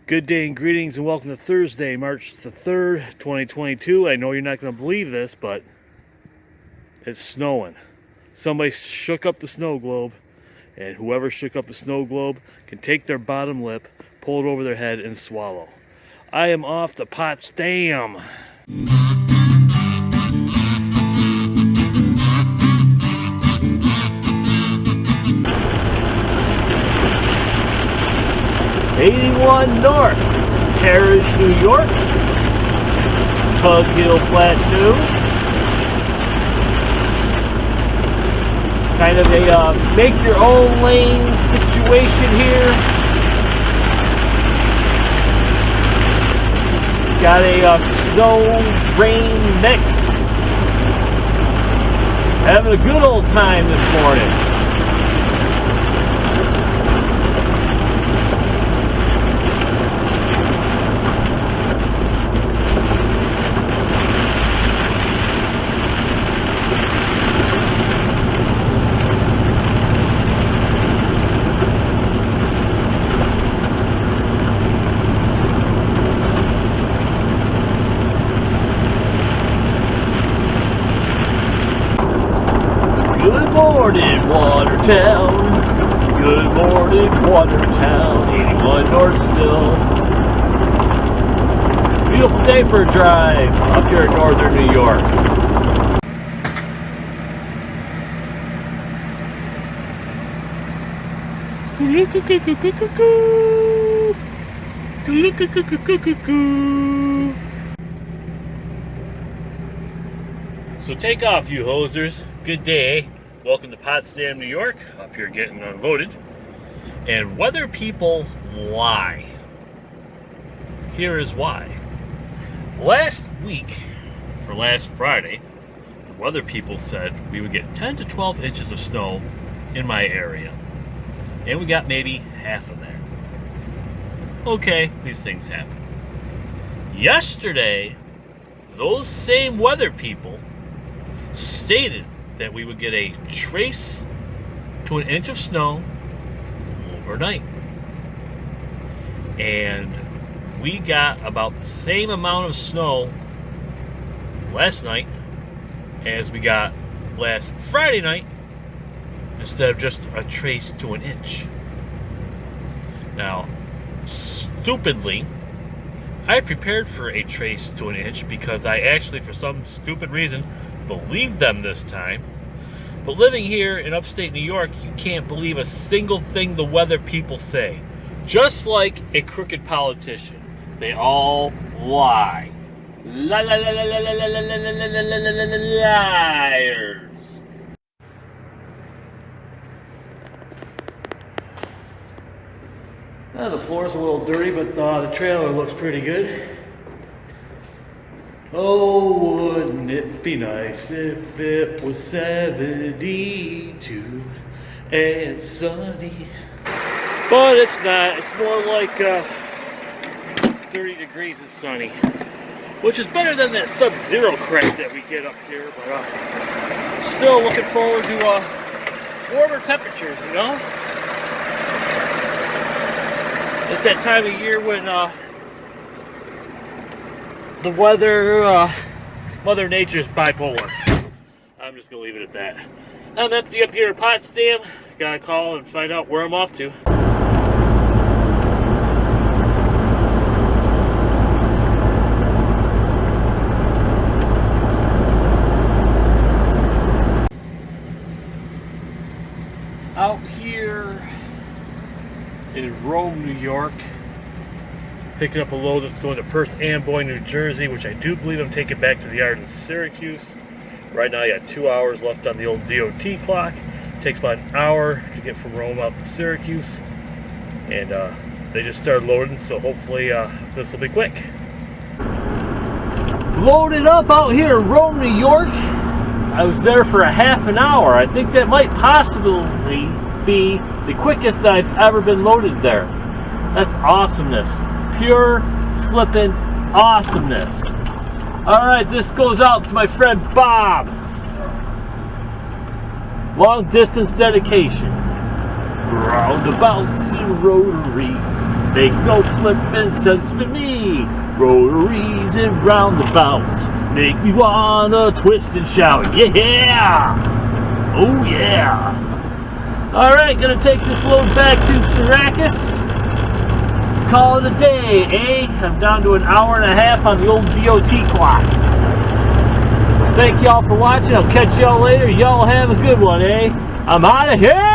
Good day and greetings and welcome to Thursday, March the 3rd, 2022. I know you're not going to believe this, but it's snowing. Somebody shook up the snow globe, and whoever shook up the snow globe can take their bottom lip, pull it over their head, and swallow. I am off to Potsdam. 81 North, Parish, New York, Tug Hill Plateau. Kind of a make your own lane situation here. Got a snow rain mix. Having a good old time this morning. Good morning, Watertown. Good morning, Watertown. 81 North still. Beautiful day for a drive up here in northern New York. So take off, you hosers. Good day. Welcome to Potsdam, New York. Up here getting unloaded. And weather people lie. Here is why. Last week, for last Friday, the weather people said we would get 10 to 12 inches of snow in my area. And we got maybe half of that. Okay, these things happen. Yesterday, those same weather people stated that we would get a trace to an inch of snow overnight. And we got about the same amount of snow last night as we got last Friday night, instead of just a trace to an inch. Now, stupidly, I prepared for a trace to an inch because I actually, for some stupid reason, believed them this time. But living here in upstate New York, you can't believe a single thing the weather people say. Just like a crooked politician, they all lie. Liars. The floor's a little dirty, but the trailer looks pretty good. Oh, wouldn't it be nice if it was 72 and sunny? But it's not. It's more like 30 degrees and sunny, which is better than that sub-zero crap that we get up here. But still looking forward to warmer temperatures, you know? It's that time of year when the weather, Mother Nature's bipolar. I'm just going to leave it at that. I'm empty up here in Potsdam. Gotta call and find out where I'm off to. Out here in Rome, New York. Picking up a load that's going to Perth Amboy, New Jersey, which I do believe I'm taking back to the yard in Syracuse. Right now I got 2 hours left on the old DOT clock. It takes about an hour to get from Rome out to Syracuse. And they just started loading, so hopefully this will be quick. Loaded up out here in Rome, New York. I was there for a half an hour. I think that might possibly be the quickest that I've ever been loaded there. That's awesomeness. Pure flippin' awesomeness. Alright, this goes out to my friend Bob. Long distance dedication. Roundabouts and rotaries. make no flippin' sense to me. Rotaries and roundabouts make me wanna twist and shout, yeah! Oh yeah! Alright, gonna take this load back to Syracuse. Call it a day, eh? I'm down to an hour and a half on the old DOT clock. Thank y'all for watching. I'll catch y'all later. Y'all have a good one, eh? I'm out of here!